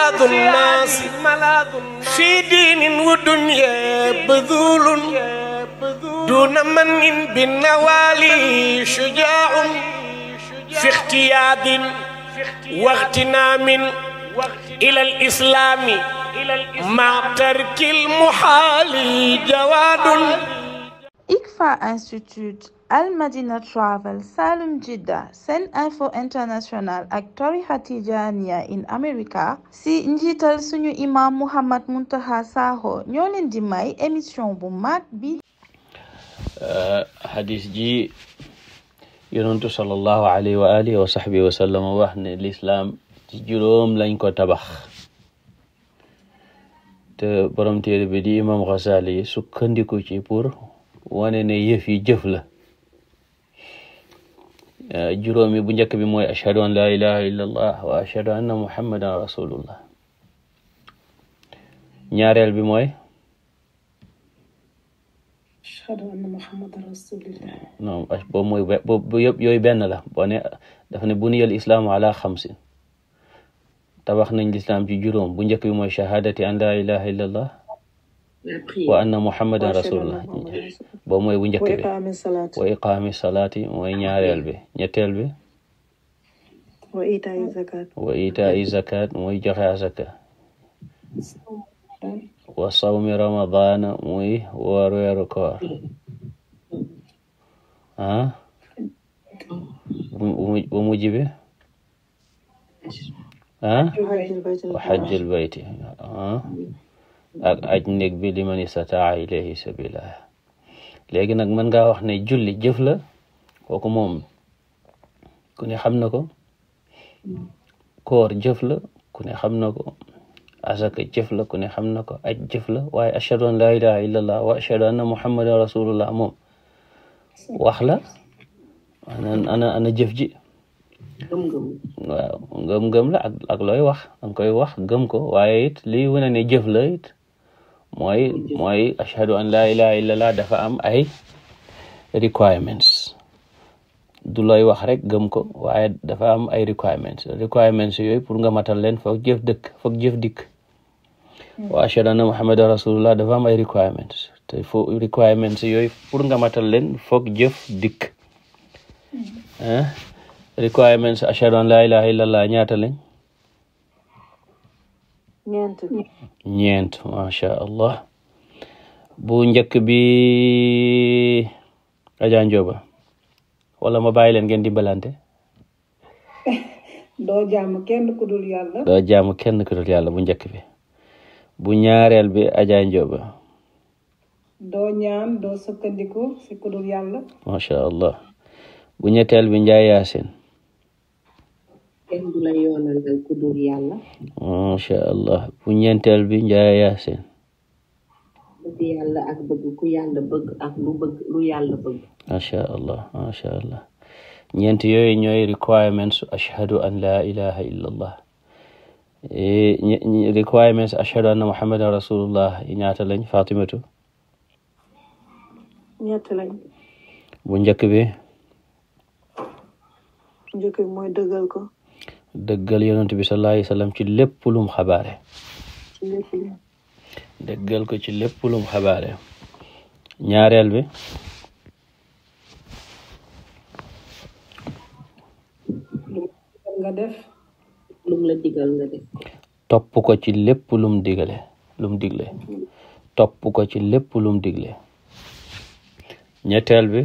ملاذ الناس في دين ودنيا بذول دون من بالنوالي شجاع في اختياد واغتنام إلى الإسلام مع ترك المحال جواد. ICFA Institute, Al Madina Travel, Salum Jidda, Sen Info International ak tarixa Tijaaniya in America si njiital suñu imam Muhammad Muntaqa Sakho ñoo leen di may émission bu mag bi. hadis ji yonentu sallallahu alayhi wa alihi wa sahbihi wa sallam wax ne l'islam ci juróom lañ ko tabax te borom téere bi di imam Ghazali sukkandiku ci pour wane ne yëf yi jëf la. juróomi bu njëkk bi mooy ashhadu an la ilaha illa allah wa ashhadu anna muhammadan rasulullah. ñaareel bi mooy ashhadu anna muhammadan rasulullah. non boobu mooy boobu yëpp yooyu benn la boo ne dafa ne buniyal islaamu ala xamsin, tabax nañ lislaam ci juróom. bu njëkk bi mooy shahadati an la ilaha illa allah wa anna muhammadan rasulullah, boobu mooy bu njëkk bi. wa iqaami salaati mooy ñaareel bi. ñetteel bi wa itaa'i zakat mooy joxe azaka. wa sawmi ramadana muy woor weeru koor. bu mujj bi wa hajjul bayti ak aj néeg bi liman istataa ilayhi sabila. léegi nag mën ngaa wax ne julli jëf la, kooku moom ku ne xam na ko. koor jëf la, ku ne xam na ko. asaka jëf la, ku ne xam na ko. aj jëf la. waaye ashhadu an la ilaha illallah wa ashhadu anna muhammadan rasulullah moom wax la. ana jëf ji. waaw ngëm-ngëm la ak looy wax danga koy wax gëm ko, waaye it lii wane ne jëf la it mooy ashhadu an la ilaha illallah dafa am ay requirements. du looy wax rek gëm ko, waaye dafa am ay requirements yooyu pour nga matal leen foog jëf dikk. wa ashhadu anna muhammadan rasulullah dafa am ay requirements te requirements yooyu pour nga matal leen foog jëf dikk. requirements ashhadu an la ilaha illallah ñaata lañ? ñeent. masha allah. bu njëkk bi Adja Njoba wala ma bàyyi leen ngeen dimbalante. doo jaamu kenn ku dul yàlla. bu njëkk bi. bu ñaareel bi Adja Njoba. doo ñaan doo sukkandiku si ku dul yàlla. masha allah. bu ñetteel bi Njaay Yaasin. kenn du la yoonalal ku dul yàlla. masha allah. bu ñeenteel bi Njaay Yaasin. bëgg yàlla ak bëgg ku yàlla bëgg ak lu yàlla bëgg. masha allah. ñeent yooyu ñooy requirements ashhadu an la ilaha illallah. requirements ashhadu anna muhammadan rasulullah ñaata lañ Fatimatu? ñett lañ. bu njëkk bi mooy dëggal ko. dëggal yonent bi sallallahu alayhi wa sallam ci lépp lum xabaare. dëggal ko ci lépp lum xabaare. ñaareel bi nga def. lum la digal nga def. topp ko ci lépp lum digle. topp ko ci lépp lum digle. ñetteel bi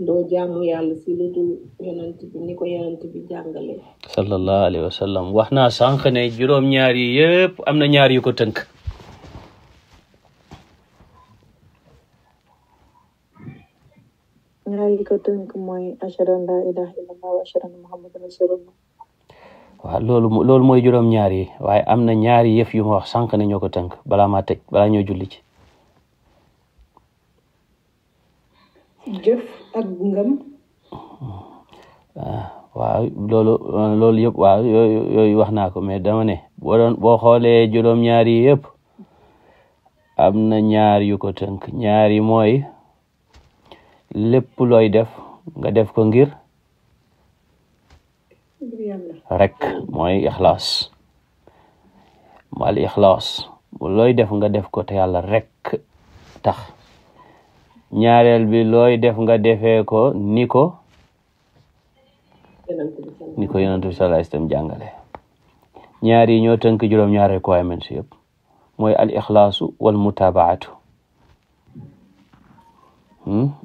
doo jaamu yàlla si lu dul yonent bi ni ko yonent bi jàngale. sallallahu alayhi wa sallam. wax naa sànq ne juróom-ñaar yi yëpp am na ñaar yu ko tënk. ñaar yi ko tënk mooy ashhadu an la ilaha illallah wa ashhadu anna muhammadan rasulullah. waaw loolu mooy juróom-ñaar yi, waaye am na ñaari yëf yu ma wax sànq ne ñoo ko tënk balaa ñoo julli ci. jëf ak ngëm. waaw loolu yëpp waaw yooyu wax naa ko, mais dama ne boo xoolee juróom-ñaar yi yëpp am na ñaar yu ko tënk. ñaar yi mooy lépp looy def nga def ko ngir rek mooy ixlaas. al ixlaas looy def nga def ko te yàlla rek tax. ñaareel bi looy def nga defee ko ni ko yonent bi sallallahu alayhi wasallam jàngale. ñaar yi ñoo tënk juróom-ñaari requirements yëpp mooy al ixlaasu wal mutaabaatu.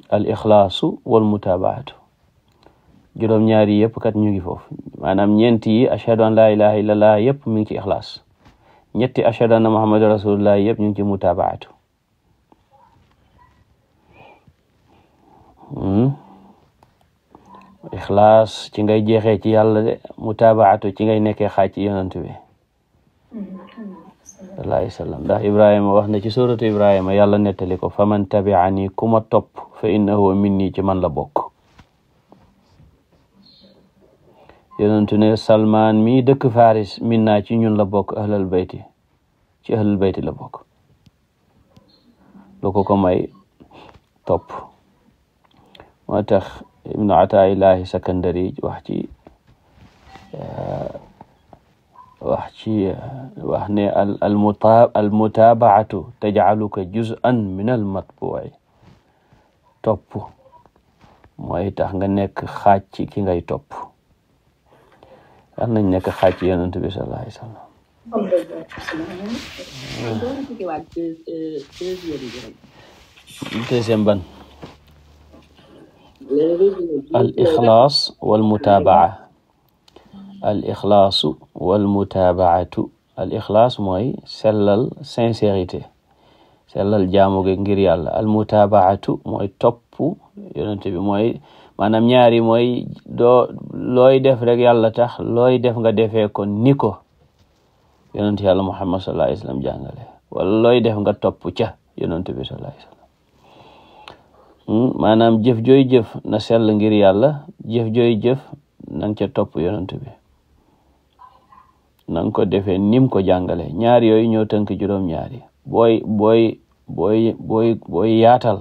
al ixlaasu wal mutaabaatu juróom-ñaari yëpp kat ñu ngi foofu. maanaam ñeenti yi ashhadu an laa ilaha illallah yëpp mi ngi ci ixlaas. ñetti ashhadu anna muhammadu rasulullah yëpp ñu ngi ci mutaabaatu. ixlaas ci ngay jeexee ci yàlla de, mutaabaatu ci ngay nekkee xaaj ci yonent bi sallallahu alayhi wa sallam. ndax Ibrahima wax na ci suratu Ibrahima, yàlla nettali ko faman tabi'ani ku ma topp fa innahu minni ci man la bokk. yonentu ne Salmaan mi dëkk Faris minna ci ñun la bokk, ahlal bayti ci ahlal bayti la bokk. lu ko may topp. moo tax ibnu Ataa'illahi Sakandari wax ne al mutaabaatu tajcaluka juz'an min al matbuu'i. topp mooy tax nga nekk xaaj ci ki ngay topp. war nañ nekk xaaj ci yonent bi sallallahu alayhi wa sallam. deuxième ban al ixlaas wal mutaabaa. al ixlaasu wal mutaabaatu. al ixlaas mooy sellal sincérité, sellal jaamu gi ngir yàlla. al mutaabaatu mooy topp yonent bi, mooy maanaam ñaari mooy looy def rek yàlla tax, looy def nga defee ko ni ko yonent yàlla Muhammad sallallahu alayhi wa sallam jàngale, wala looy def nga topp ca yonent bi sallallahu alayhi wa sallam. maanaam jëf jooy jëf na sell ngir yàlla, jëf jooy jëf na nga ca topp yonent bi, na nga ko defee nim ko jàngale. ñaar yooyu ñoo tënk juróom-ñaari. booy yaatal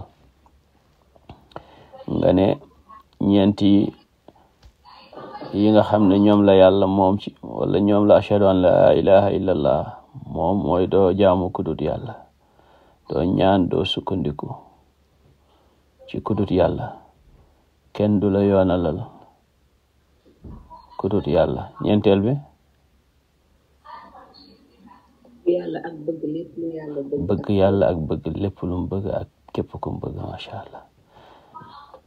nga ne ñeenti yi nga xam ne ñoom la yàlla moom ci, wala ñoom la ashhadu an la ilaha illallah moom mooy doo jaamu kudut yàlla, doo ñaan, doo sukkandiku ci kudut yàlla, kenn du la yoonalal kudut yàlla. ñeenteel bi bëgg yàlla ak bëgg lépp lu mu bëgg ak képp ku mu bëgg. masha Allah.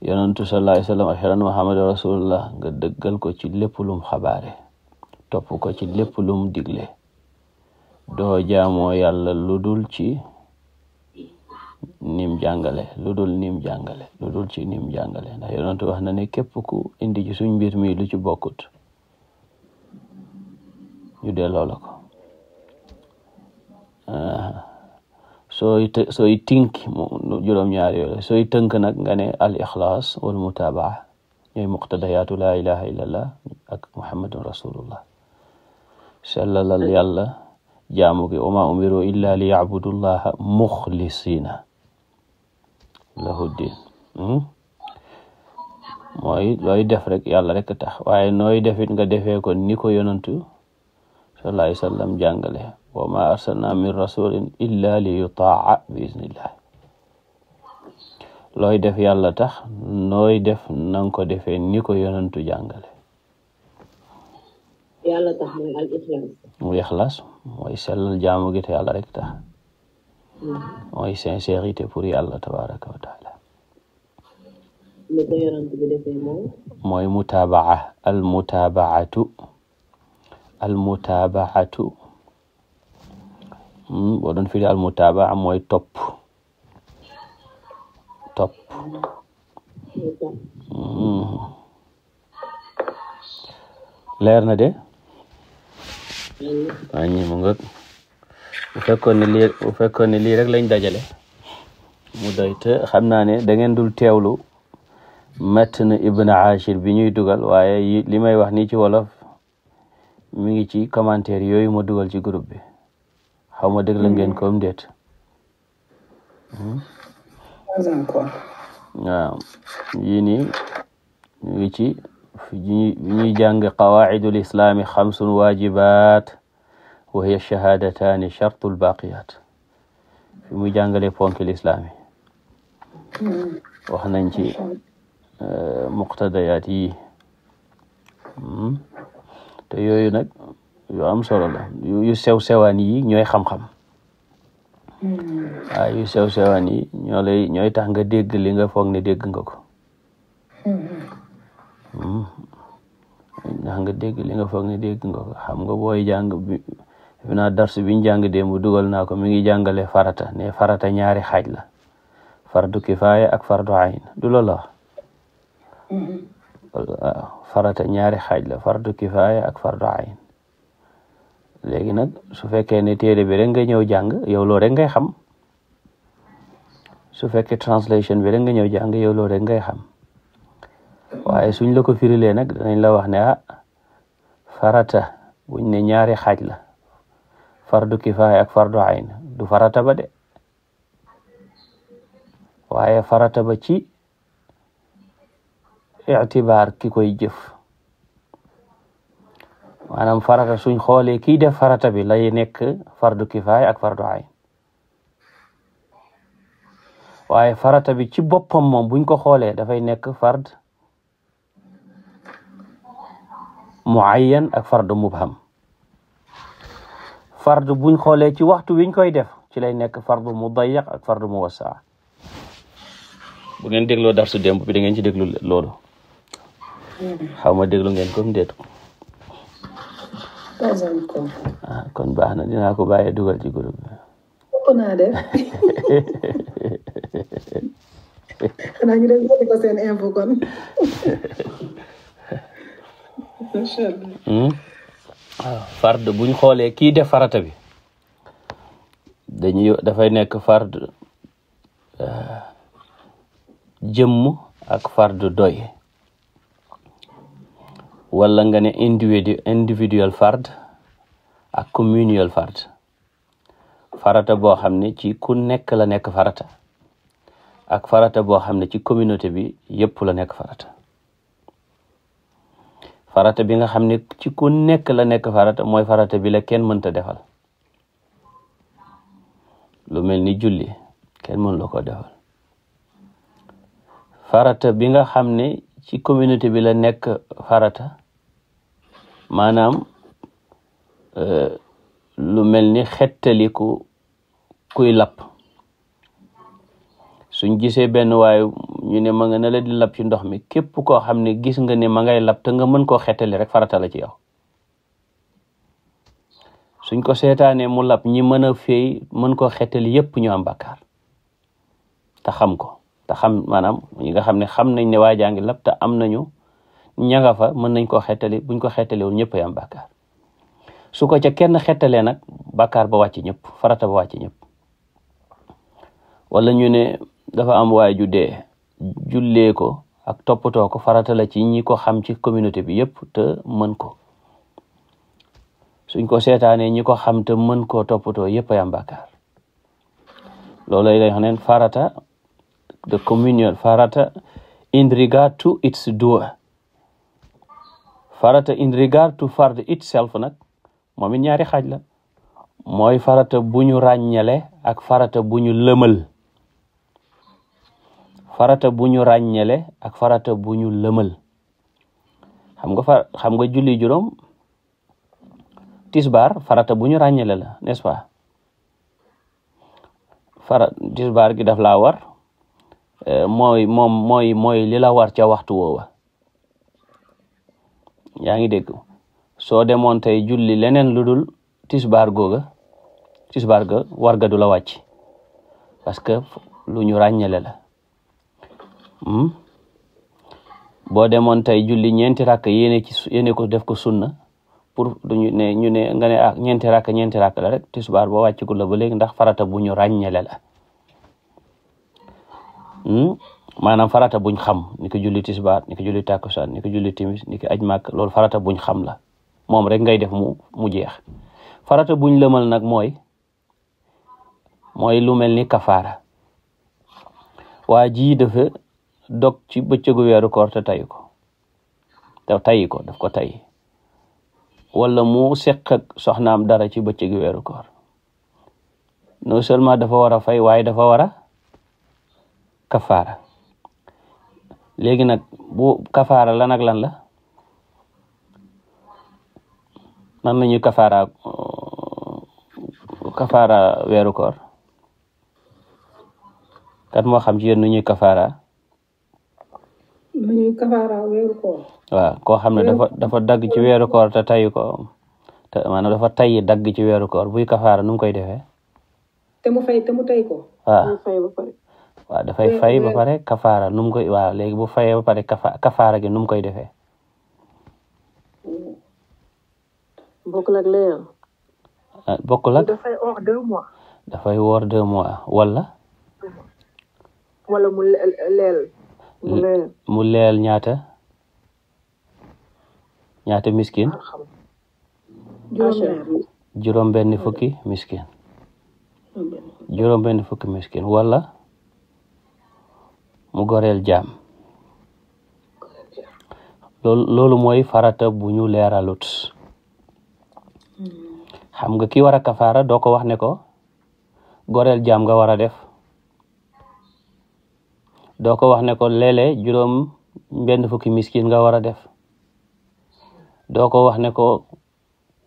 yonentu sallallahu alayhi wa sallam ashhadu anna muhammadu rasulullah nga dëggal ko ci lépp lu mu xabaare, topp ko ci lépp lu mu digle. doo jaamoo yàlla lu dul ci nim jàngale, lu dul ci nim jàngale. ndax yonentu wax na ne képp ku indi ci suñ mbir mi lu ci bokkut ñu delloo la ko. sooy tink juróom-ñaar yooyu, sooy tënk nag nga ne al ixlaas wal mutaabaa ñooy muqtadayaatu laa ilaha illallah ak muhammadun rasulullah. sellalal yàlla jaamu gi, wa maa umiru illa li yacbudullaha muxlisina lahu ddin. mooy looy def rek yàlla rek tax, waaye nooy defit nga defee ko ni ko yonantu sallallahu alayhi wa sallam jàngale. wa ma arsalna min rasulin illa li yutaa bi iznillah. looy def yàlla tax, nooy def nanga ko defee ni ko yonantu jàngale. yàlla tax mooy al ixlaas. muy ixlaas mooy sellal jaamu gi te yàlla rek tax, mooy sincérité pour yàlla tabaraka wa taala. li ko yonantu bi defee mooy mutaabaa. al mutaabaatu boo doon firi al mutaabaa mooy topp. leer na de waññi mu nga bu fekkoon ne lii rek lañ dajale mu doy. te xam naa ne da ngeen dul teewlu matn Ibn Ashir bi ñuy dugal, waaye li may wax nii ci wolof mi ngi ci commentaire yooyu ma dugal ci groupe bi. xaw ma déglu ngeen ko am déet. waaw yii nii mi ngi ci ñuy jàng qawaidul islaami xamsun waajibaat wa hiya shahadataani shartul baqiyat fi muy jàngale ponki lislaam yi wax nañ ci muqtadayaat yi te yooyu nag yu am solo la yu sew sewaan yi ñooy xam-xam waaw yu sew sewaan yi ñooy tax nga dégg li nga foog ne dégg nga ko ndax nga dégg li nga foog ne dégg nga ko xam nga booy jàng bi naa darsu biñ jàng démb dugal naa ko mi ngi jàngale farata ne farata ñaari xaaj la fardu kifaaya ak fardu ayn du loolu la waaw farata ñaari xaaj la fardu kifaaya ak fardu ayn léegi nag su fekkee ne téere bi rek nga ñëw jàng yow loo rek ngay xam su fekkee translation bi rek nga ñëw jàng yow loo rek ngay xam waaye suñ la ko firilee nag danañ la wax ne farata buñ ne ñaari xaaj la fardu kifaaya ak fardu ayn du farata ba de waaye farata ba ci itibaar ki koy jëf maanaam farata suñ xoolee kiy def farata bi lay nekk fardu kifaaya ak fardu ayn waaye farata bi ci boppam moom buñ ko xoolee dafay nekk fard muayyan ak fardu mubham fardu buñ xoolee ci waxtu wiñ koy def ci lay nekk fardu mudayyaq ak fardu muwassaa bu ngeen dégloo darsu démb bi da ngeen ci déglu loolu xaw ma déglu ngeen ko déet kon baax na dinaa ko bàyyee dugal ci groupe bi naa def xanaa ñu dem ko seen info kon fard buñ xoolee kii def farata bi dafay nekk fard jëmm ak fard doy wala nga ne individual fard ak communal fard farata boo xam ne ci ku nekk la nekk farata ak farata boo xam ne ci communauté bi yépp la nekk farata farata bi nga xam ne ci ku nekk la nekk farata mooy farata bi la kenn mënta defal lu mel ni julli kenn mën la ko defal farata bi nga xam ne ci communauté bi la nekk farata maanaam lu mel ni xettaliku kuy lapp suñ gisee benn waaye ñu ne ma nga ne la di lapp ci ndox mi képp koo xam ne gis nga ne ma ngay lapp te nga mën koo xettali rek farata la ci yow suñ ko seetaanee mu lapp ñi mën a féey mën koo xettali yépp ñu am bàkkaar te xam ko te xam maanaam ñi nga xam ne xam nañ ne waa jaa ngi lapp te am nañu ña nga fa mën nañ koo xettali buñ ko xettaliwul ñëpp ay am bàkkaar su ko ca kenn xettalee nag bàkkaar ba wàcc ñëpp farata ba wàcc ñëpp wala ñu ne dafa am waay ju dee jullee ko ak toppatoo ko farata la ci ñi ko xam ci communauté bi yëpp te mën ko suñ ko seetaanee ñi ko xam te mën koo toppatoo yëpp ay am bàkkaar loolu lay wax neen farata the communion farata in regard to its doer farata in regard to fard itself nag moom it ñaari xaaj la mooy farata bu ñu ràññale ak farata bu ñu lëmal farata bu ñu ràññale ak farata bu ñu lëmal xam nga julli juróom tisbaar farata bu ñu ràññale la n'est-ce pas tisbaar gi daf laa war mooy li la war ca waxtu woowa yaa ngi dégg soo demoon tey julli leneen lu dul tisbaar ga war ga du la wàcc parce que lu ñu ràññale la boo demoon tey julli ñeenti rakk yéene ko def ko sunna pour ñu ne nga ne ñeenti rakk la rek tisbaar ba wàccagul la ba léegi ndax farata bu ñu ràññale la maanaam farata buñ xam ni ko julli tisbaar ni ko julli takkusaan ni ko julli timis ni ko aj màkk loolu farata buñ xam la moom rek ngay def mu jeex farata buñ lëmal nag mooy lu mel ni kafaara waa ji dafa dog ci bëccëgu weeru koor te tayu ko te tayyi ko daf ko tayyi wala mu seq ak soxnaam dara ci bëccëgu weeru koor non seulement dafa war a fay waaye dafa war a kafaara léegi nag bu kafaara lan ak lan la nan la ñuy kafaara weeru koor kat moo xam ci yéen nu ñuy kafaara weeru koor waaw koo xam ne dafa dagg ci weeru koor te tayyi ko te maanaam dafa tayyi dagg ci weeru koor buy kafaara nu mu koy defee te mu tay ko waaw dafay fay ba pare kafaara nu mu koy waaw léegi bu fayee ba pare kafaara gi nu mu koy defee bokkul ak leer bokkul ak dafay woor 2 mois dafay woor 2 mois wala mu leel ñaata miskin juróom benn fukki miskin wala mu goreel jaam loolu mooy farata bu ñu leeralut xam nga ki war a kafaara doo ko wax ne ko goreel jaam nga war a def doo ko wax ne ko léeg-léeg juróom benn fukki miskin nga war a def doo ko wax ne ko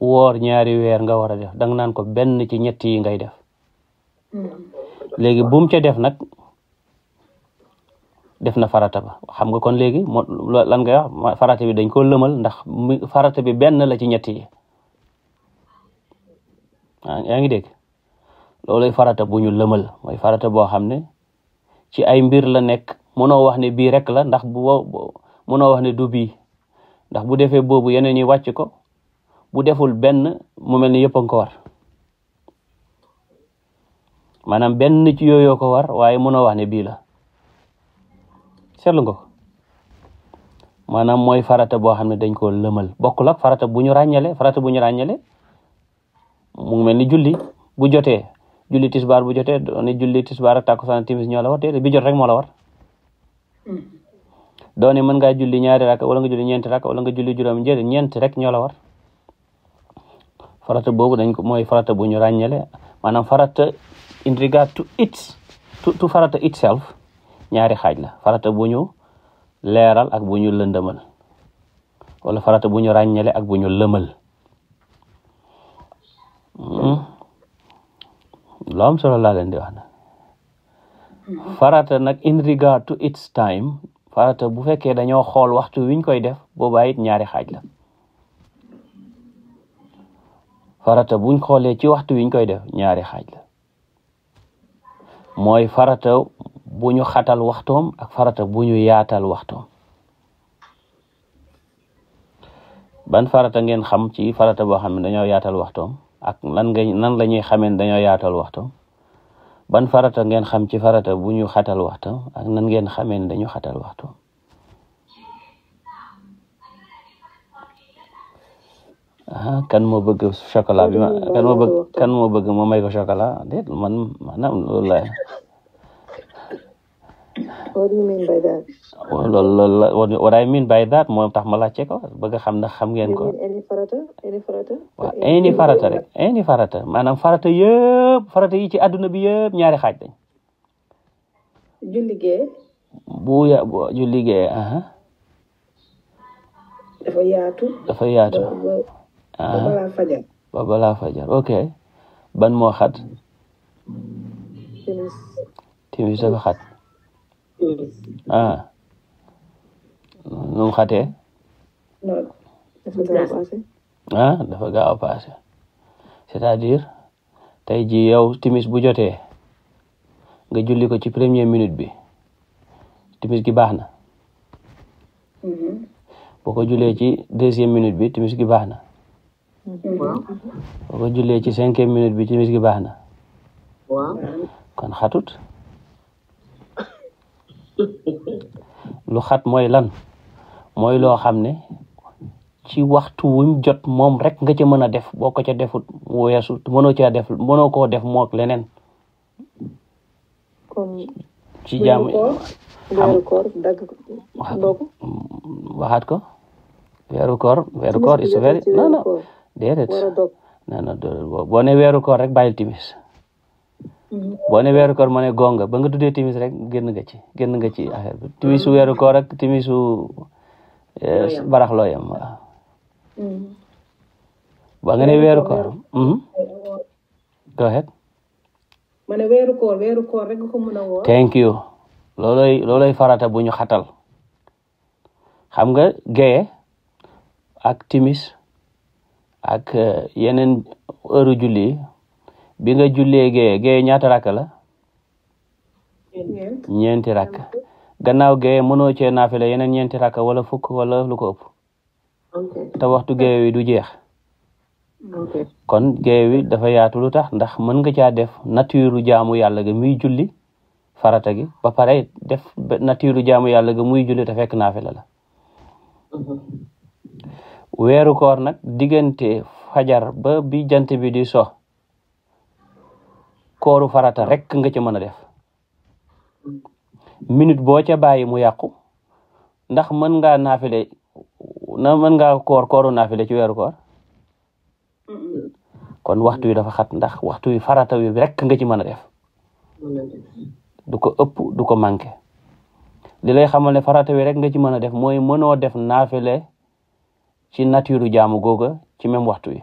woor 2 weer nga war a def danga naan ko benn ci 3 yi ngay def léegi bu mu ca def nag def na farata ba xam nga kon léegi lan ngay wax farata bi dañ ko lëmal ndax farata bi benn la ci 3 yi yaa ngi dégg looluy farata bu ñu lëmal mooy farata boo xam ne ci ay mbir la nekk mënoo wax ne bii rek la ndax mënoo wax ne du bii ndax bu defee boobu yeneen yi wàcc ko bu deful benn mu mel ni yëpp a ko war maanaam benn ci yooyu ko war waaye mënoo wax ne bii la seetlu nga ko maanaam mooy farata boo xam ne dañ koo lëmal bokkul ak farata bu ñu ràññale mu mel ni julli bu jotee julli tisbaar bu jotee doone julli tisbaar ak takkusaan timis ñoo la war te bi jot rek moo la war doone mën ngaa julli 2 rakka wala nga julli 4 rakka wala nga julli juróom ñeent rek ñoo la war farata boobu dañ ko mooy farata bu ñu ràññale maanaam farata in regard to farata itself 2 xaaj la farata bu ñu leeral ak bu ñu lëndëmal wala farata bu ñu ràññale ak bu ñu lëmal lu am solo laa leen di wax na farata nag in regard to its time farata bu fekkee dañoo xool waxtu wiñ koy def boobaa it 2 xaaj la farata buñ xoolee ci waxtu wiñ koy def 2 xaaj la mooy farata bu ñu xatal waxtoom ak farata bu ñu yaatal waxtoom ban farata ngeen xam ci farata boo xam ne dañoo yaatal waxtoom ak nan la ñuy xamee dañoo yaatal waxtoom ban farata ngeen xam ci farata bu ñu xatal waxtoom ak nan ngeen xamee ne dañu xatal waxtoom kan moo bëgg chocolat bi kan moo bëgg ma may ko chocolat déet man maanaam loolu la What do you mean by that? What I mean by that moo tax ma laajte ko bëgg xam ndax xam ngeen ko. Any farata? waaw any farata rek any farata maanaam farata yëpp farata yi ci àdduna bi yëpp 2 xaaj lañ. julli gee. julli gee dafa yaatu. ba balaa fajar ok ban moo xat. timis dafa xat. nu mu xatee. dafa gaaw a passé c'est-à-dire tey ji yow timis bu jotee nga julli ko ci 1e minute bi timis gi baax na. boo ko jullee ci 2e minute bi timis gi baax na. boo ko jullee ci 5e minute bi timis gi baax na. kon xatut. lu xat mooy lan mooy loo xam ne ci waxtu wuñ jot moom rek nga ca mën a def boo ko ca defut mu weesu mënoo koo def mook leneen ci jaamu weeru koor dagg waxaat ko weeru koor is very non déedéet non boo ne weeru koor rek bàyyil timis boo ne weeru koor ma ne gonga ba nga tuddee timis rek génn nga ci affaire bi timisu weeru koor ak timisu barax loo yam waaw ba nga ne weeru koor go ahead ma ne weeru koor rek nga ko mën a woor. thank you looloy farata bu ñu xatal xam nga geye ak timis ak yeneen heure julli bi nga jullee geye ñaata rakk la ñeenti rakk gannaaw geye mënoo cee naafila yeneen ñeenti rakk wala fukk wala lu ko ëpp te waxtu geye wi du jeex kon geye wi dafa yaatu lu tax ndax mën nga caa def nature jaamu yàlla ga muy julli farata gi ba pare def nature jaamu yàlla ga muy julli te fekk naafila la weeru koor nag diggante fajar ba bi jant bi di so kooru farata rek nga ci mën a def minute boo ca bàyyi mu yàqu ndax mën ngaa naafile mën ngaa kooru naafile ci weeru koor kon waxtu wi dafa xat ndax waxtu wi farata wi rek nga ci mën a def du ko ëpp du ko manqué li lay xamal ne farata wi rek nga ci mën a def mooy mënoo def naafile ci nature jaamu googa ci même waxtu wi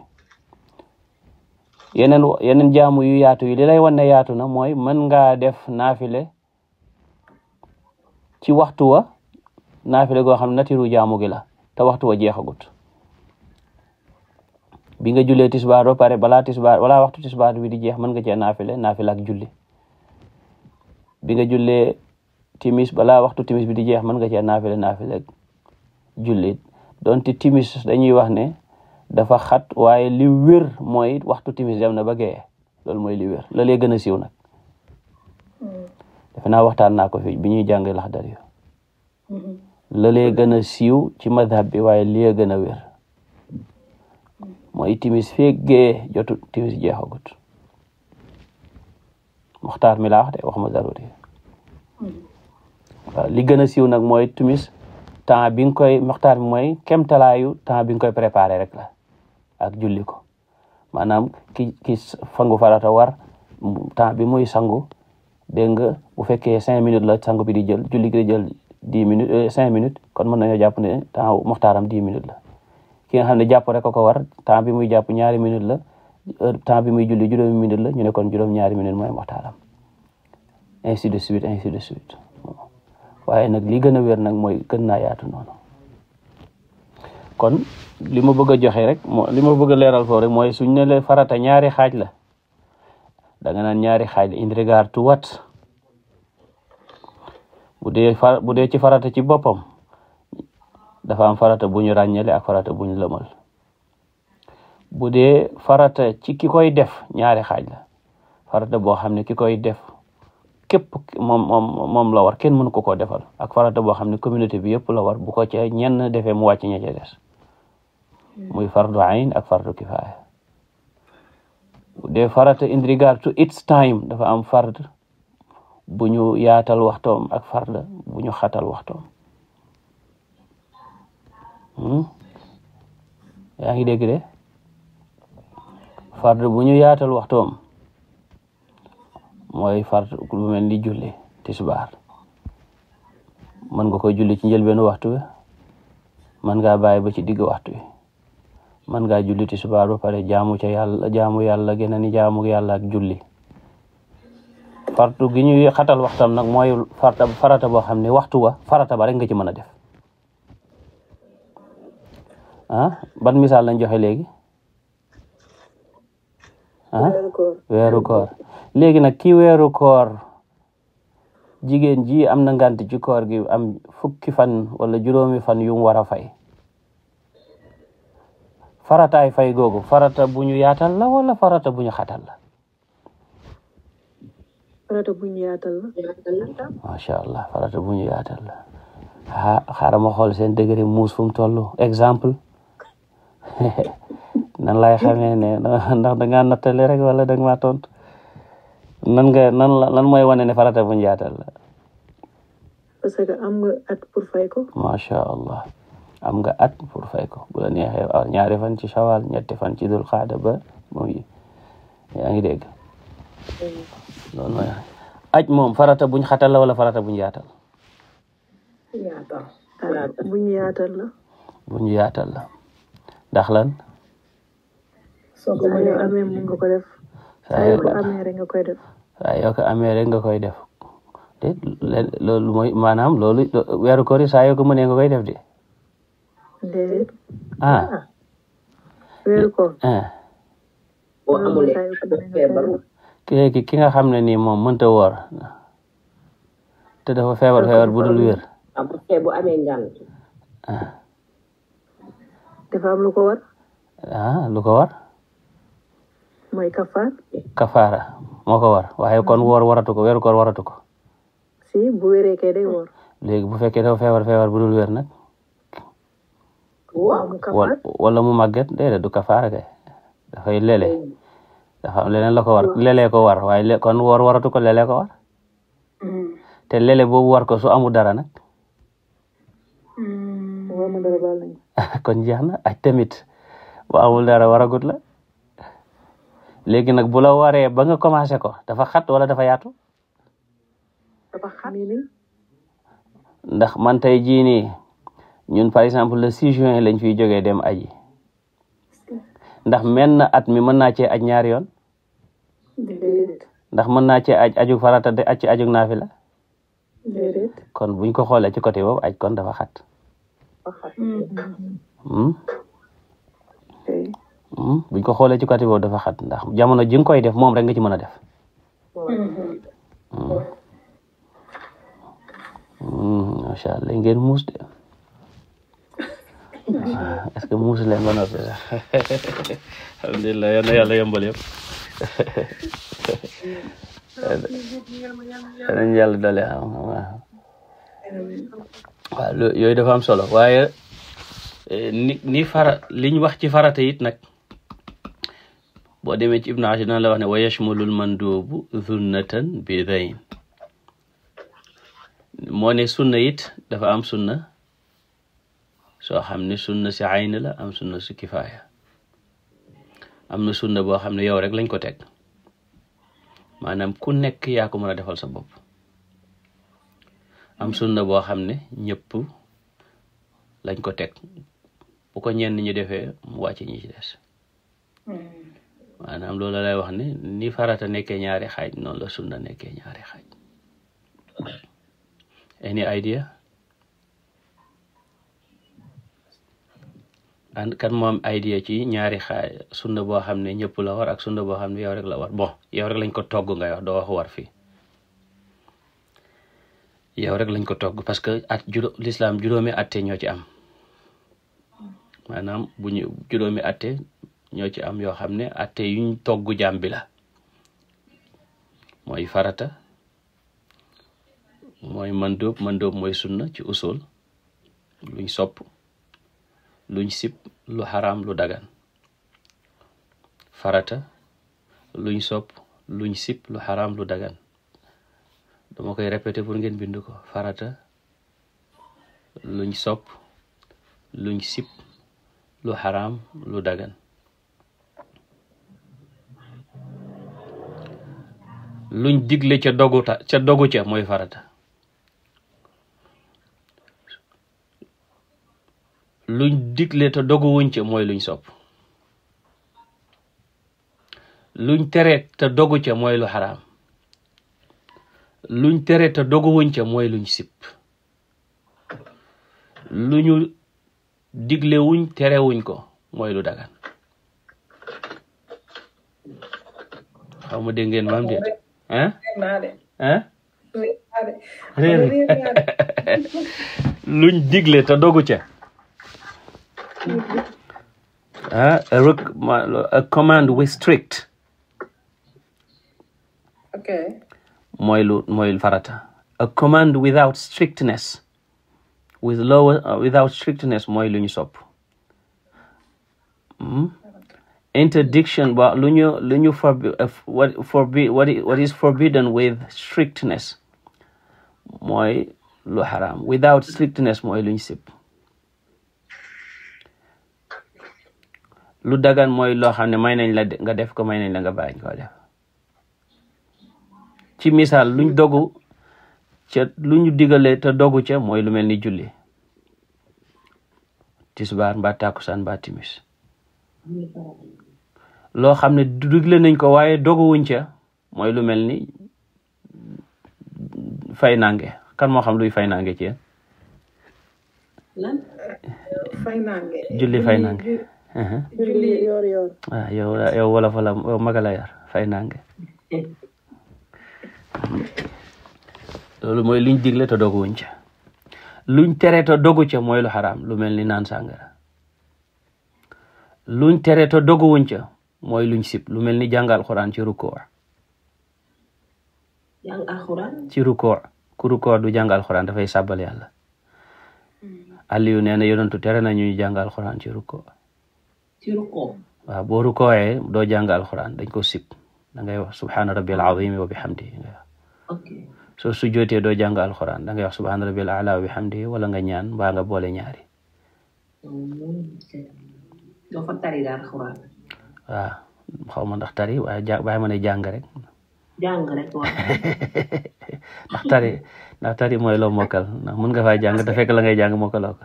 yeneen jaamu yu yaatu yi li lay wan ne yaatu na mooy mën ngaa def naafile ci waxtu wa naafile goo xam ne nature jaamu gi la te waxtu wa jeexagut bi nga jullee tisbaar ba pare balaa waxtu tisbaar bi di jeex mën nga cee naafile ak julli bi nga jullee timis balaa waxtu timis bi di jeex mën nga cee naafile ak julli donte timis dañuy wax ne dafa xat waaye li wér mooy waxtu timis dem na ba gee loolu mooy li wér la lee gën a siiw nag defe naa waxtaan naa ko fi bi ñuy jàng Laxdar yu la lee gën a siiw ci madhab bi waaye li gën a wér mooy timis feeg gee jotu timis jeexagut muxtaar mi laa wax de waxuma daruri waaw li gën a siiw nag mooy timis temps bi nga koy muxtaar mi mooy kemtalaayu temps bi nga koy préparé rek la ak julli ko maanaam ki sangu farata war temps bi muy sangu dégg nga bu fekkee 5 minutes la sangu bi di jël julli gi di jël 10 minutes 5 minutes kon mën nañoo jàpp ne temps muxtaaram 10 minutes la ki nga xam ne jàpp rek ko war temps bi muy jàpp 2 minutes la temps bi muy julli 5 minutes la ñu ne kon 2 minutes mooy muxtaaram ainsi de suite waaye nag li gën a wér nag mooy gën naa yaatu noonu kon li ma bëgg a joxe rek li ma bëgg a leeral foofu rek mooy suñ ne la farata ñaari xaaj la da nga naan ñaari xaaj la in regard to what bu dee ci farata ci boppam dafa am farata bu ñu ràññale ak farata bu ñu lëmal bu dee farata ci ki koy def ñaari xaaj la farata boo xam ne ki koy def képp moom la war kenn mënu ko defal ak farata boo xam ne communauté bi yëpp la war bu ko ca ñenn defee mu wàcc ña ca des muy fardu ayn ak fardu kifaaya bu dee farata in regard to its time dafa am fard bu ñu yaatal waxtoom ak fard bu ñu xatal waxtoom yaa ngi dégg de fard bu ñu yaatal waxtoom mooy fard lu mel ni julli tisbaar mën nga koy julli ci njëlbeenu waxtu wi mën ngaa bàyyi ba ci digg waxtu wi mën ngaa julli tisbaar ba pare jaamu yàlla geneen ni jaamu yàlla ak julli faratu gi ñuy xatal waxtam nag mooy farata boo xam ne waxtu wa farata ba rek nga ci mën a def ban misaal lañ joxe léegi weeru koor léegi nag ki weeru koor jigéen ji am na ngant ci koor gi am fukki fan wala juróomi fan yu mu war a fay farataay fay googu farata bu ñu yaatal la wala farata bu ñu xatal la farata bu ñu yaatal la macha allah farata bu ñu yaatal la xaaral ma xool seen degré muus fu mu toll exemple nan lay xamee ne ndax da ngaa nattale rek wala da nga maa tontu lan mooy wane ne farata bu ñu yaatal la parce que am nga at pour fay ko macha allah am nga at pour fay ko bu la neexee ñaari fan ci shawal ñetti fan ci dul xaada ba mooy yaa ngi dégg loolu mooy aj moom farata buñ xatal la wala farata buñ yaatal buñ yaatal la. buñ yaatal la ndax lan soo ko amee mun nga ko def. saa yoo ko amee rek nga koy def. saa yoo ko amee rek nga koy def de loolu mooy maanaam loolu weeru koor saa yoo ko mënee nga koy def de. déedéet. weeru koor. boo amulee feebar. ki nga xam ne nii moom mënta woor te dafa feebar bu dul wér. bu amee ngànt. dafa am lu ko war. lu ko war. mooy kafaara moo ko war waaye kon woor waratu ko weeru koor waratu ko. si bu wéree kay day woor. léegi bu fekkee dafa feebar bu dul wér nag. wala mu màgget déedéet du kafaara kay dafay lele dafa am leneen la ko war lele ko war waaye kon woor waratu ko lele ko war te lele boobu war ko su amul dara nag kon jeex na aj tamit bu amul dara waragut la léegi nag bu la waree ba nga commencé ko dafa xat wala dafa yaatu ndax man tey jii nii ñun par exemple le 6 juin lañ fiy jógee dem aji ndax menn at mi mën naa cee aj ñaari yoon ndax mën naa cee aj aju farata de aj ci aju naafila kon buñ ko xoolee ci côté boobu aj kon dafa xat buñ ko xoolee ci côté boobu dafa xat ndax jamono ji nga koy def moom rek nga ci mën a def macha allah ngeen muus de est-ce que muus leen ba noppi alhamdulilah yal na yàlla yombal yëpp danañ yàlla dale waaw yooyu dafa am solo waaye ni liñ wax ci farata it nag boo demee ci Ibn Ashir dana la wax ne wa yashmulul mandubu zunnatan bi dayn moo ne sunna it dafa am sunna soo xam ne sunna si ayn la am sunna si kifaaya am na sunna boo xam ne yow rek lañ ko teg maanaam ku nekk yaa ko mën a defal sa bopp am sunna boo xam ne ñëpp lañ ko teg bu ko ñenn ñi defee mu wàcc ñi ci des maanaam loolu lay wax ne ni farata nekkee ñaari xaaj noonu la sunna nekkee ñaari xaaj any idea and kan moom idea ci ñaari xaaj sunna boo xam ne ñëpp la war ak sunna boo xam ne yow rek la war bon yow rek lañ ko togg ngay wax doo wax war fii yow rek lañ ko togg parce que l'islam juróomi atte ñoo ci am maanaam bu ñu juróomi atte ñoo ci am yoo xam ne atte yuñ togg jaam bi la mooy farata mooy mandóob mooy sunna ci usul luñ sopp luñ sib lu xaraam lu dagan farata luñ sopp luñ sib lu xaraam lu dagan dama koy répéter pour ngeen bind ko farata luñ sopp luñ sib lu xaraam lu dagan luñ digle ca dogu ca mooy farata luñ digle te dogu wuñ ca mooy luñ sopp luñ tere te dogu ca mooy lu xaraam luñ tere te dogu wuñ ca mooy luñ sip luñu digle wuñ tere wuñ ko mooy lu dagan xaw ma dégg ngeen maam déet luñ digle te dogu ca a command with strict mooy farata a command without strictness without strictness mooy lu ñu sopp interdiction ba lu ñu what is forbidden with strictness mooy lu haram without strictness mooy lu ñu sib lu dagan mooy loo xam ne may nañ la nga def ko, may nañ la nga bàyyi ko def. ci misaal luñ dogu ca lu ñu digalee te dogu ca mooy lu mel ni julli tisbaar mbaa takkusaan mbaa timis. loo xam ne digle nañ ko waaye doguwuñ ca mooy lu mel ni fay nange. kan moo xam luy fay nange ci yéen? fay nange. julli fay nange. julli yor. yow wala fa la yow magala yar fay nange. loolu mooy luñ digle te doguwuñ ca. luñ tere te dogu ca mooy lu xaraam, lu mel ni naan sàngara. luñ tere te doguwuñ ca mooy luñ sib, lu mel ni jàngal alxuraan ci rukkoo. jàng alxuraan ci rukkoo ku rukkoo du jàng alxuraan, dafay sàbbal yàlla. Aliyu nee na yonentu tere na ñuy jàng alxuraan ci rukkoo. ci rukkoo waaw boo rukkooyee doo jàng alxuraan, dañ ko sib. da ngay wax subhaana rabbiyal azim wa bihamdihi. soo sujjootee doo jàng alxuraan, da ngay wax subhaana rabbiyal a'la wa bihamdihi, wala nga ñaan mbaa nga boole ñaari. doo fa tari daal alxuraan. waaw xaw ma ndax tari waaye bàyyi ma ne jàng rek. jàng rek waaw. ndax tari mooy loo mokkal, ndax mun nga faa jàng te fekk la ngay jàng mokkaloo ko.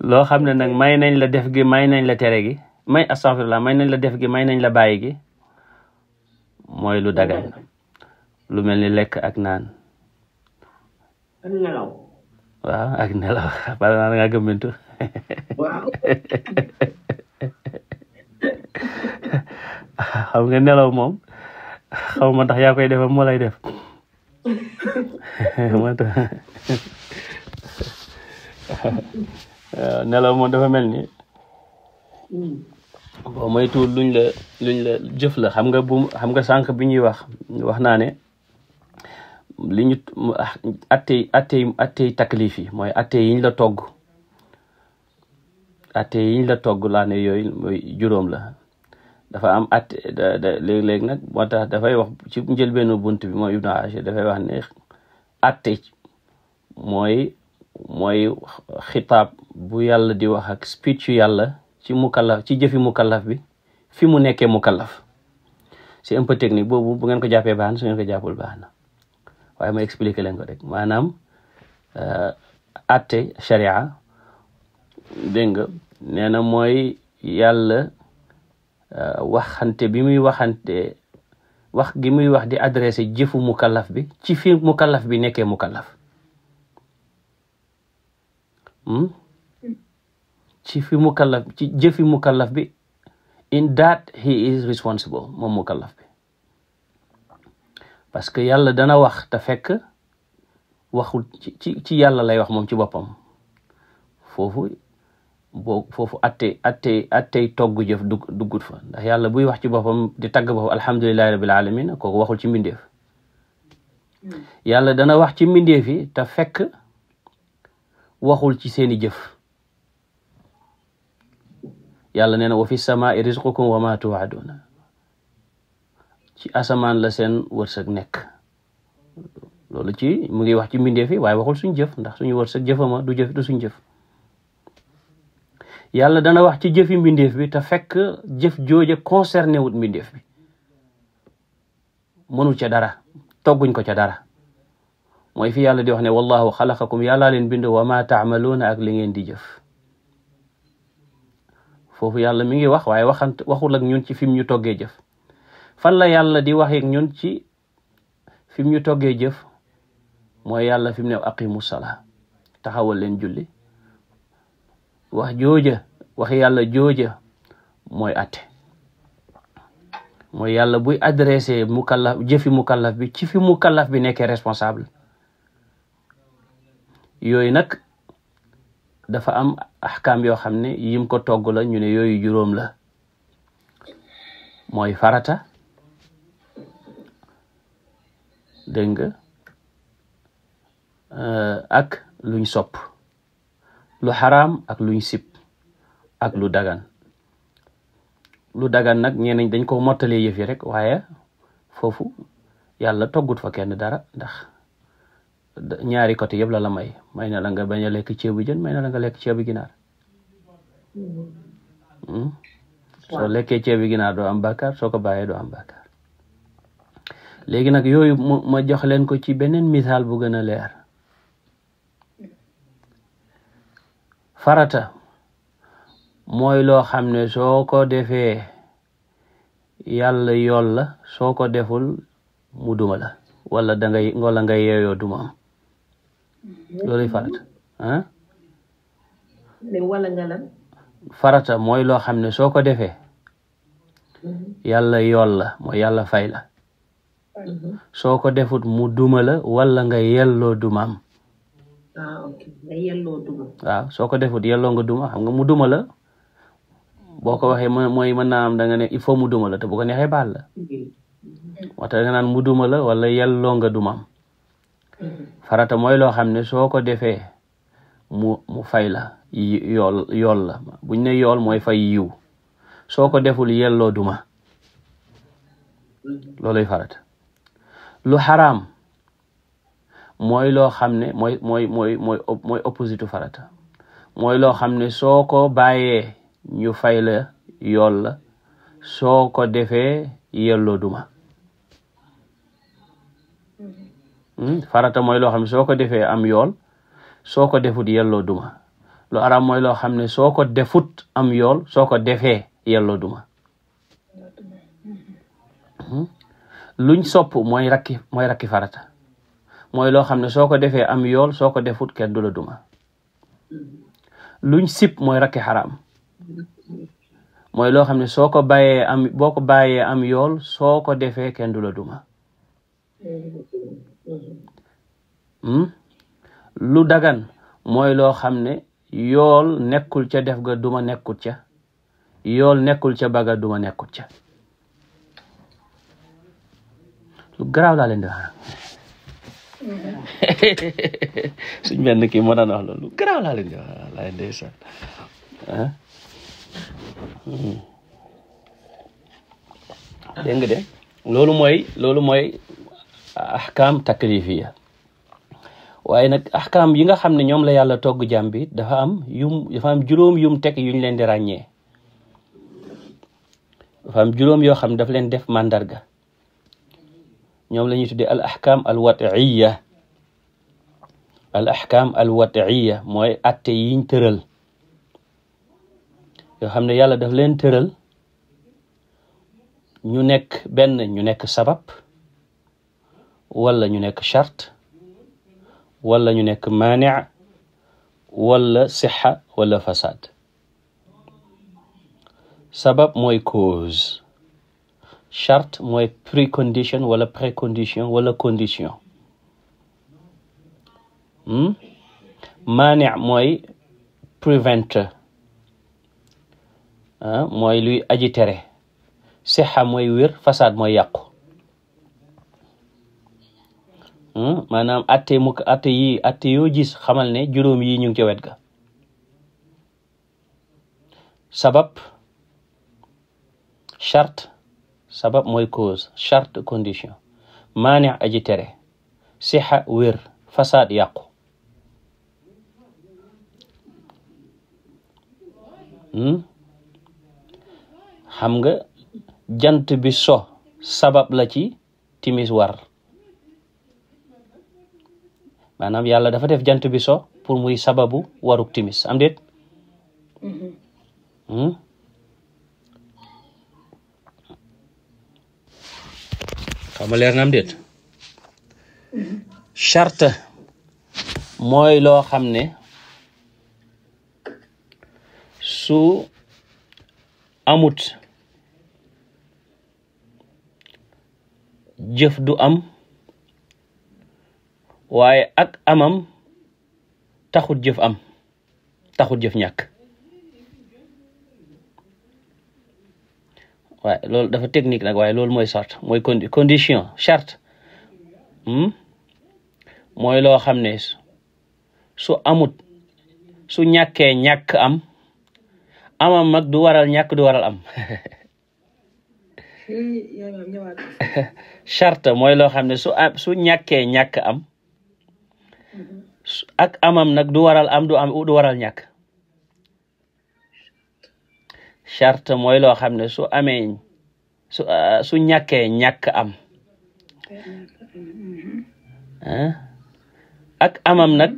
loo xam ne nag may nañ la def gi, may nañ la tere gi, astaghfirullah, may nañ la def gi, may nañ la bàyyi gi, mooy lu dagan. lu mel ni lekk ak naan. ak nelaw. waaw ak nelaw bala naa nga gëmmentu. waaw. xam nga nelaw moom xaw ma ndax yaa koy def moo lay def. nelaw moom dafa mel ni boo moytuwul luñ la jëf la. xam nga sànq bi ñuy wax naa ne li ñu attey taklif yi mooy atte yiñ la togg. atte yiñ la togg laa ne yooyu mooy juróom la. dafa am atte léeg-léeg nag moo tax dafay wax ci njëlbeenu bunt bi mooy Ibnu Ashir dafay wax ne atte mooy xitaab bu yàlla di wax ak speech yu yàlla ci mukallaf, ci jëfi mukallaf bi fi mu nekkee mukallaf. c'est un peu technique boobu bu ngeen ko jàppee baax na, su ngeen ko jàppul baax na, waaye ma expliquer leen ko rek. maanaam atte sharia dégg nga nee na mooy yàlla waxante bi muy waxante wax gi muy wax di adressé jëfu mukallaf bi ci fi mukallaf bi nekkee mukallaf. ci fi mukallaf ci jëfi mukallaf bi in that he is responsible moom mukallaf bi. parce que yàlla dana wax te fekk waxul ci yàlla lay wax moom ci boppam. foofu attey togg jëf duggut fa, ndax yàlla buy wax ci boppam di tagg boppam alhamdulillahi rabbil alamin, kooku waxul ci mbindeef. yàlla dana wax ci mbindeef yi te fekk waxul ci seeni jëf. yàlla nee na wa fi samaa'i rizqukum wa ma tu'aduna, ci asamaan la seen wërsëg nekk. loolu mu ngi wax ci mbindeef yi waaye waxul suñ jëf, ndax suñu wërsëg jëfama du suñ jëf. yàlla dana wax ci jëfi mbindeef bi te fekk jëf jooja concerné wut mbindeef bi, mënul ca dara, togguñ ko ca dara. mooy fi yàlla di wax ne wallahu xalaqakum, yàllaa leen bind, wa ma taamaluuna, ak li ngeen di jëf. foofu yàlla mi ngi wax waaye waxul ak ñun ci fi mu ñu toggee jëf. fan la yàlla di wax ak ñun ci fi mu ñu toggee jëf? mooy yàlla fi mu ne aqimu salaa, taxawal leen julli. wax yàlla jooja mooy atte. mooy yàlla buy adressé mukallaf jëfi mukallaf bi ci fi mukallaf bi nekkee responsable. yooyu nag dafa am ahkaam yoo xam ne yim ko togg la, ñu ne yooyu juróom la. mooy farata, dégg nga, ak luñ sopp, lu xaraam ak luñ sib, ak lu dagan. lu dagan nag ñeneen dañ ko mottalee yëf yi rek, waaye foofu yàlla toggut fa kenn dara, ndax ñaari côté yëpp la may na la nga bañ a lekk ceebu jën may na la nga lekk ceebu ginaar. soo lekkee ceebu ginaar doo am bàkkaar soo ko bàyyee doo am bàkkaar. léegi nag yooyu ma jox leen ko ci beneen misaal bu gën a leer. farata mooy loo xam ne soo ko defee yàlla yool la soo ko deful mu duma la wala nga yeeyoo duma am looluy farata ah. wala nga lan. farata mooy loo xam ne soo ko defee yàlla yool la mooy yàlla fay la soo ko defut mu duma la wala nga yelloo duma am. ok nga yelloo duma. waaw soo ko defut yelloo nga duma xam nga mu duma la boo ko waxee mooy mën naa am da nga ne il faut mu duma la te bu ko neexee baal la moo tax nga naan mu duma la wala yelloo nga duma am. farata mooy loo xam ne soo ko defee mu fay la yool la buñ ne yool mooy fay yiw soo ko deful yelloo duma looluy farata. lu xaraam mooy loo xam ne mooy opposite farata mooy loo xam ne soo ko bàyyee ñu fay la yool la soo ko defee yelloo duma. farata mooy loo xam ne soo ko defee am yool soo ko defut yelloo duma. lu xaraam mooy loo xam ne soo ko defut am yool soo ko defee yelloo duma. luñ sopp mooy rakki farata mooy loo xam ne soo ko defee am yool soo ko defut kenn du la duma. luñ sip mooy rakki xaraam mooy loo xam ne boo ko bàyyee am yool soo ko defee kenn du la duma. lu dagan mooy loo xam ne yool nekkul ca def ga duma nekkut ca yool nekkul ca baga duma nekkut ca. lu garaaw laa leen di wax suñ benn kii moo daan wax loolu lu garaaw laa leen di wax laa leen di sax dégg nga de loolu mooy ahkaam taklifiya waaye nag ahkaam yi nga xam ne ñoom la yàlla togg jàmm bi dafa am juróom yum teg yuñ leen di ràññee. dafa am juróom yoo xam ne dafa leen def màndarga ñoom la ñuy tuddee al ahkam al watiya mooy atte yiñ tëral yoo xam ne yàlla daf leen tëral ñu nekk sabab wala ñu nekk charte wala ñu nekk maani' wala sixa wala fasad. sabab mooy cause, charte mooy précondition wala précondition wala condition. maani' mooy preventer, mooy luy aji tere. sixa mooy wér, fasad mooy yàqu. maanaam atte yoo gis xamal ne juróom yi ñu ngi ca wet ga. sabab, charte, sabab mooy cause, charte condition, maani' aji tere, sixa wér, fasad yàqu. xam nga jant bi so sabab la ci timis war. maanaam yàlla dafa def jant bi so pour muy sababu waruk timis am déet. xam nga leer na am déet. charte mooy loo xam ne su amut jëf du am waaye ak amam taxut jëf am, taxut jëf ñàkk. waaye loolu dafa technique nag waaye loolu mooy charte mooy condition. charte mooy loo xam ne su amut su ñàkkee ñàkk am, amam mag du waral ñàkk du waral am. charte mooy loo xam ne su ñàkkee ñàkk am, ak amam nag du waral am du waral ñàkk. charte mooy loo xam ne su amee su ñàkkee ñàkk am ak amam nag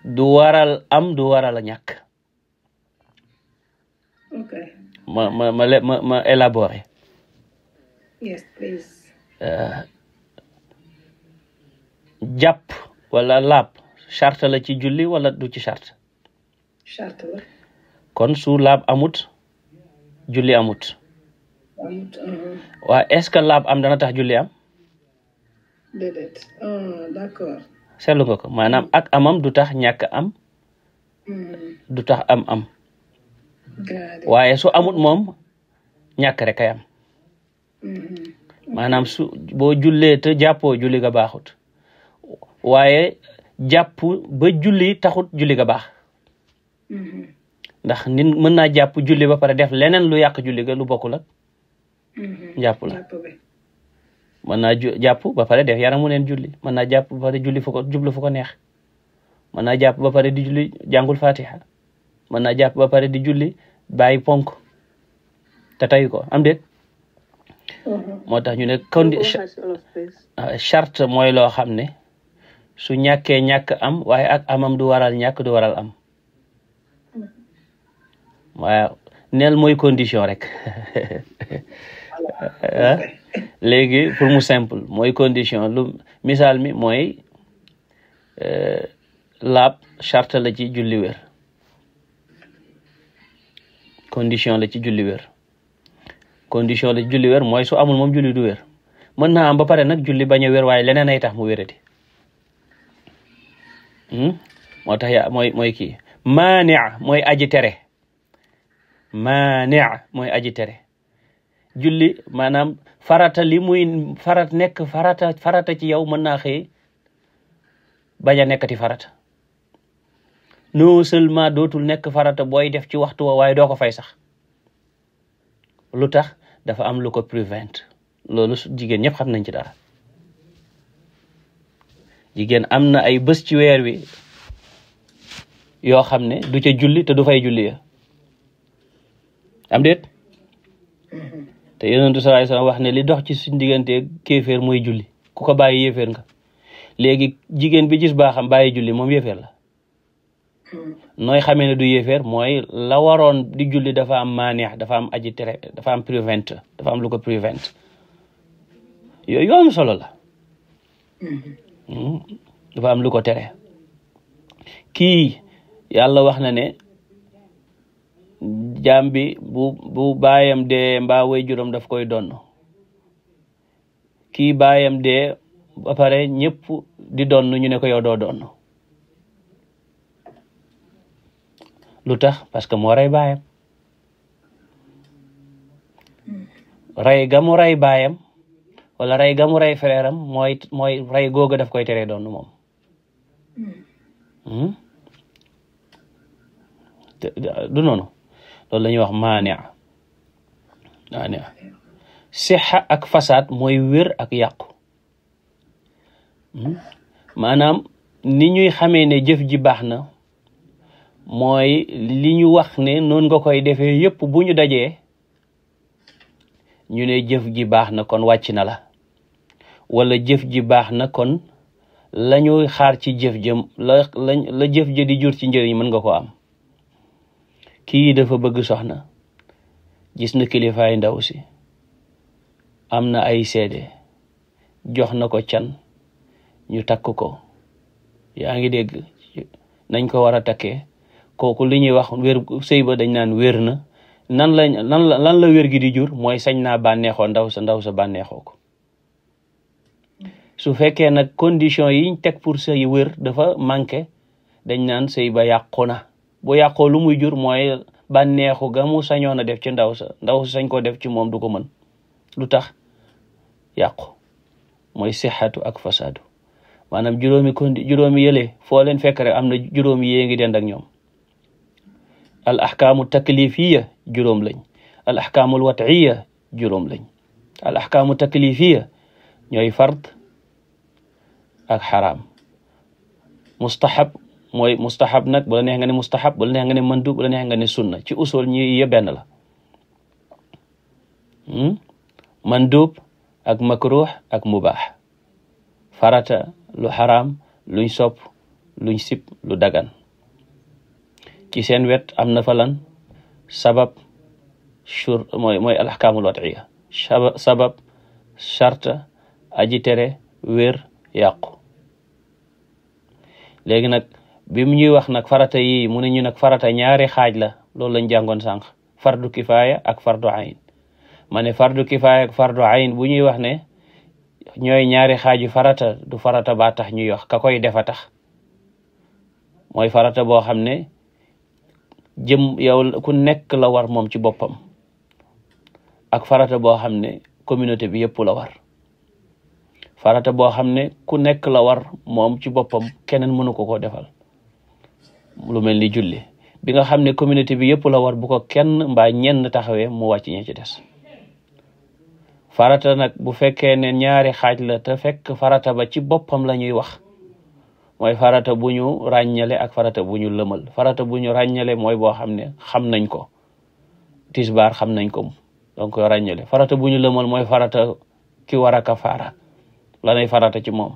du waral am du waral ñàkk. Okay. ma élaborer. Yes, please. jàpp wala laab charte la ci julli wala du ci charte. Charte la. kon su laab amut julli amut. waa est-ce que laab am dana tax julli am. déedéet. D'accord. seetlu nga ko maanaam ak amam du tax ñàkk am. du tax am. waaye su amut moom ñàkk rek kay am. maanaam su boo jullee te jàppoo julli ga baaxut waaye jàpp ba julli taxut julli ga baax. ndax nit mën naa jàpp julli ba pare def leneen lu yàq julli ga lu bokkul ak jàpp la. mën naa jàpp ba pare def yaramu neen julli mën naa jàpp ba pare julli fu ko jublu fu ko neex mën naa jàpp ba pare di julli jàngul fatiha mën naa jàpp ba pare di julli bàyyi ponk te tayu ko am déet. moo tax ñu ne charte mooy loo xam ne su ñàkkee ñàkk am waaye ak amam du waral ñàkk du waral am. waaw neel mooy condition rek. léegi pour mu simple mooy condition lu misaal mi mooy laab charte la ci julli wér. condition la ci julli wér. condition la ci julli wér mooy su amul moom julli du wér. mën naa am ba pare nag julli bañ a wér waaye leneen ay tax mu wérati. moo tax mooy kii maani mooy aji tere. maani mooy aji tere. julli maanaam farata li muy nekk farata ci yow mën naa xëy bañ a nekkati farata. non seulement dootul nekk farata booy def ci waxtu wa waaye doo ko fay sax. lu tax dafa am lu ko prevent loolu jigéen ñëpp xam nañ ci dara. jigéen am na ay bés ci weer wi yoo xam ne du ca julli te du fay julli ya am déet. te yonentu sallallahu alayhi wasallam wax ne li dox ci suñ diggante kéeféer mooy julli ku ko bàyyi yéeféer nga. léegi jigéen bi gis baaxam bàyyi julli moom yéeféer la. nooy xamee ne du yéeféer mooy la waroon di julli dafa am maaneex dafa am aji tere dafa am prevent dafa am lu ko prevent yooyu am solo la. dafa am lu ko tere. kii yàlla wax na ne jaam bi bu baayam dee mbaa way juróom daf koy donn. kii baayam dee ba pare ñëpp di donn ñu ne ko yow doo donn. lu tax parce que moo rey baayam. rey ga mu rey baayam wala rey ga mu rey frère am mooy rey googa daf koy teree donn moom. du noonu loolu la ñuy wax maania. sixa ak fasaad mooy wér ak yàqu. maanaam ni ñuy xamee ne jëf ji baax na mooy li ñu wax ne noonu nga koy defee yépp bu ñu dajee ñu ne jëf ji baax na kon wàcc na la wala jëf ji baax na kon la ñuy xaar ci jëf jëm la jëf ja di jur ci njëriñ mën nga ko am. kii dafa bëgg soxna gis na kilifaay ndaw si am na ay seede jox na ko can ñu takk ko yaa ngi dégg nañ ko war a takkee kooku li ñuy wax wér sëy ba dañ naan wér na lan la wér gi di jur mooy sañ naa bànneexoo ndaw sa bànneexoo ko. su fekkee nag condition yiñ teg pour sëy wér dafa manqué dañ naan sëy ba yàqu na. bu yàqoo lu muy jur mooy bànneexu ga mu sañoon a def ci ndaw sa sañ ko def ci moom du ko mën. lu tax yàqu mooy sixatu ak fasaadu maanaam juróomi yële foo leen fekk rek am na juróomi yee ngi dend ak ñoom. al ahkaamu taklifiya juróom lañ. al ahkaamul wat'iya juróom lañ. al ahkaamu taklifiya ñooy fard ak xaraam. mustahab mooy mustahab nag bu la neex nga ne mustahab bu la neex nga ne mandub bu la neex nga ne sunna ci usul ñi yëpp benn la mandub ak makruh ak mubaax farata lu xaraam luñ sopp luñ sib lu dagan ci seen wet am na fa lan sabab mooy al ahkaamul wad'iya sabab sharta aji tere wér yàqu léegi nag bi mu ñuy wax nag farata yi mu ne ñu nag farata ñaari xaaj la loolu lañ jàngoon sànq fardu kifaaya ak fardu ayn ma ne fardu kifaaya ak fardu ayn bu ñuy wax ne ñooy ñaari xaaju farata du farata ba tax ñuy wax ka koy defa tax mooy farata boo xam ne yow ku nekk la war moom ci boppam ak farata boo xam ne communauté bi yëpp la war farata boo xam ne ku nekk la war moom ci boppam keneen mënu ko koo defal lu mel ni julli bi nga xam ne communauté bi yëpp la war bu ko kenn mbaa ñenn taxawee mu wàcc ñi ci des farata nag bu fekkee ne ñaari xaaj la te fekk farata ba ci boppam la ñuy wax mooy farata bu ñu ràññale ak farata bu ñu lëmal farata bu ñu ràññale mooy boo xam ne xam nañ ko tisbaar xam nañ ko donc ràññale farata bu ñu lëmal mooy farata ki war a kafaara lanay farata ci moom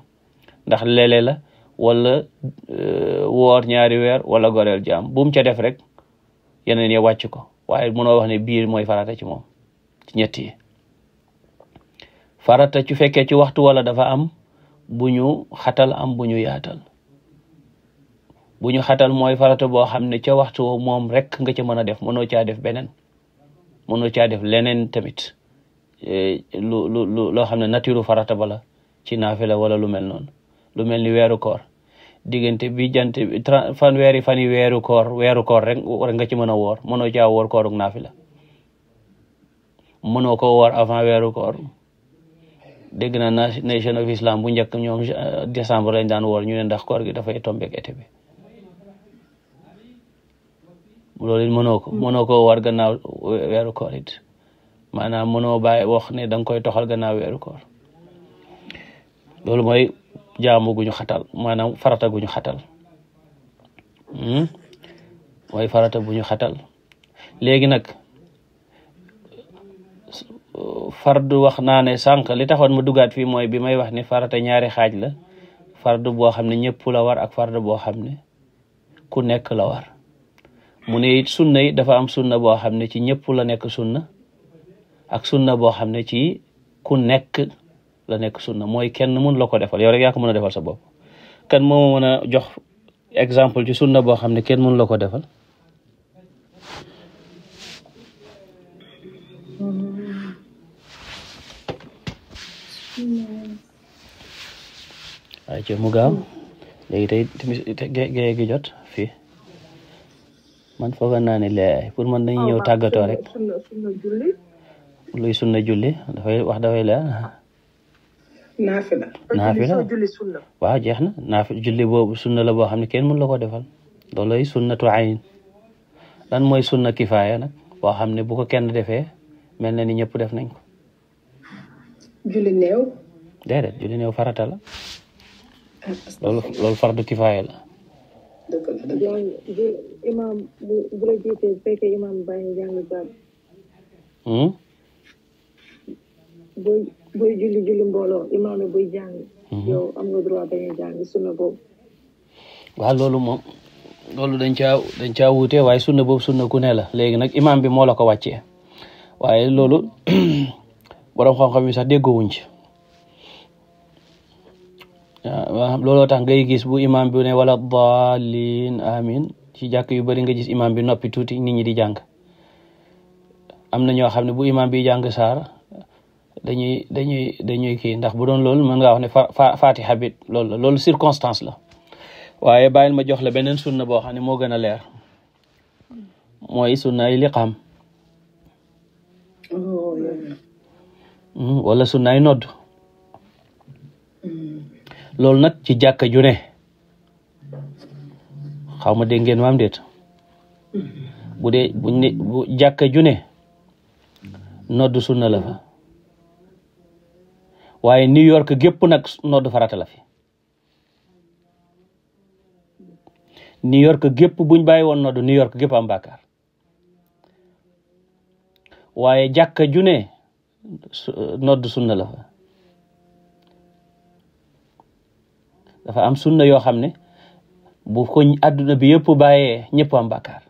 ndax léeg-léeg la wala woor ñaari weer wala goreel jaam bu mu ca def rek yeneen ya wàcc ko waaye mënoo wax ne biir mooy farata ci moom ci ñett yi farata ci fekkee ci waxtu wala dafa am bu ñu xatal am bu ñu yaatal bu ñu xatal mooy farata boo xam ne ca waxtu woo moom rek nga ca mën a def mënoo caa def beneen mënoo caa def leneen tamit loo xam ne nature farata bala ci naafila wala lu mel noonu lu mel ni weeru koor diggante bi jant bi fanweeri fan yi weeru koor rek nga ci mën a woor mënoo caa woor kooruk naafila mënoo ko woor avant weeru koor dégg na Nation of Islam bu njëkk ñoom décembre lañ daan woor ñu ne ndax koor gi dafay tombeek été bi loolu it mënoo ko woor gannaaw weeru koor it maanaam mënoo bàyyi wax ne da nga koy toxal gannaaw weeru koor loolu mooy jaamu gu ñu xatal maanaam farata gu ñu xatal mooy farata bu ñu xatal léegi nag fardu wax naa ne sànq li taxoon ma dugaat fii mooy bi may wax ne farata ñaari xaaj la fardu boo xam ne ñëpp la war ak fardu boo xam ne ku nekk la war mu ne it sunna yi dafa am sunna boo xam ne ci ñëpp la nekk sunna ak sunna boo xam ne ci ku nekk la nekk sunna mooy kenn mun la ko defal yow rek yaa ko mën a defal sa bopp kan moo mën a jox exemple ci sunna boo xam ne kenn mun la ko defal ay ci mu gaaw léegi tey timis géeye gi jot fii man fooga naa ne lee pour man dañuy ñëw tàggatoo rek luy sunna julli dafay leer naafila waaw jeex na julli boobu sunna la boo xam ne kenn mën la ko defal looloy sunnatu ayn lan mooy sunna kifaaya nag boo xam ne bu ko kenn defee mel na ni ñëpp def nañ ko julli néew déedéet julli néew farata la loolu fardu kifaaya la imam bu la jiitee fekkee imam bàyyi jàng baat booy julli mbooloo imaam buy jàng yow am nga droit bañ a jàng sunna boobu waaw loolu dañ caa wuute waaye sunna boobu sunna ku ne la léegi nag imaam bi moo la ko wàccee waaye loolu borom xam-xam yi sax déggoowuñ ci waaw looloo tax ngay gis bu imaam bi ne wala daalin amin ci jàkk yu bari nga gis imaam bi noppi tuuti nit ñi di jàng am na ñoo xam ne bu imaam bi jàng saar dañuy kii ndax bu doon loolu mën ngaa wax ne fatiha bi loolu circonstance la waaye bàyyil ma jox la beneen sunna boo xam ne moo gën a leer mooy sunnaay liqaam wala sunnaay nodd loolu nag ci jàkka ju ne xaw ma dégg ngeen maam déet bu jàkka ju ne nodd sunna la fa waaye New York gépp nag nodd farata la fi New York gépp buñ bàyyi woon noddu New York gépp am bàkkaar waaye jàkka ju ne noddu sunna la fa dafa am sunna yoo xam ne bu ko àdduna bi yëpp bàyyee ñëpp am bàkkaar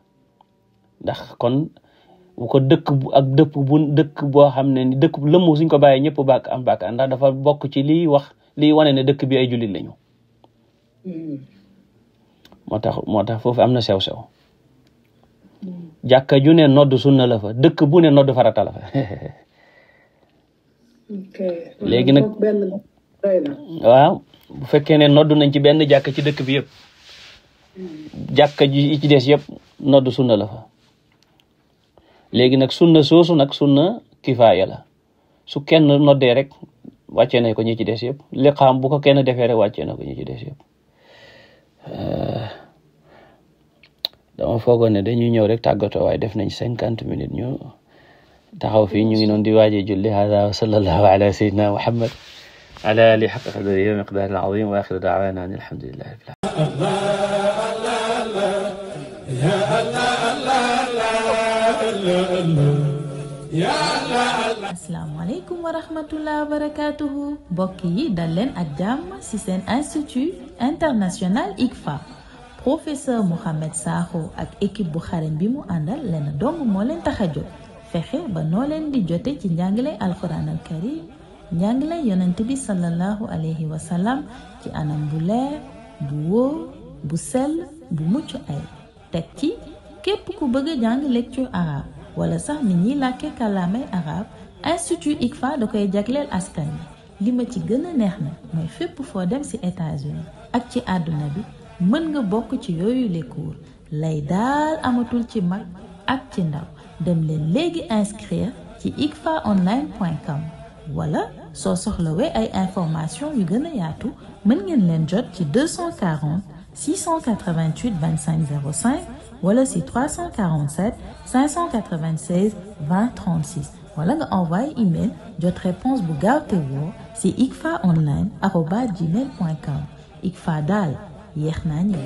ndax kon bu ko dëkk boo xam ne ni dëkk lëmm suñ ko bàyyee ñëpp am bàkkaar ndax dafa bokk ci liy wane ne dëkk bi ay jullit lañu moo tax foofu am na sew-sew jàkka ju ne nodd sunna la fa dëkk bu ne nodd farata la fa léegi nag waaw bu fekkee ne nodd nañ ci benn jàkka ci dëkk bi yëpp jàkka ji ci des yëpp nodd sunna la fa léegi nag sunna soosu nag sunna kifaaya la su kenn noddee rek wàccee na ko ñi ci des yëpp liqaam bu ko kenn defee rek wàccee na ko ñi ci des yëpp dama foogoon ne dañuy ñëw rek tàggatoo waaye def nañ 50 minutes ñu taxaw fii ñu ngi noon di waaje julli hada wa sallallahu ala sayyidina muhammad ala ali haqqa qadrihi wa miqdaarihi al-azim wa axiru da'wana an alhamdulillahi rabbil alamin. Asalaamaaleykum wa rahmatullahi wa barakatuhu. Mbokk yi dal leen ak jàmm ci seen institut international ICFA. Professeur Mouhamed Sakho ak équipe bu xarañ bi mu àndal leen dong moo leen tax a jóg fexe ba noo leen di jote ci njàngale alquran al karim njàngale yonent bi sallallahu alayhi wa sallam ci anam bu leer bu wóor bu sell bu mucc ay teg ci képp ku bëgg a jàng lecture arabe wala sax nit ñiy làkke kàllaamay arabe institut ICFA da koy jagleel askan bi li ma ci gën a neex na mooy fépp foo dem ci États-Unis ak ci àdduna bi mën nga bokk ci yooyu les cours lay daal amatul ci mag ak ci ndaw dem leen léegi inscrire ci icfaonline.com wala soo soxlawee ay information yu gën a yaatu mën ngeen leen jot ci 240 688 25 05 wala si 347 596 20 36 wala nga envoyé email jot réponse bu gaaw te woo si icfaonline@gmail.com ICFA daal yéex naa ñëw.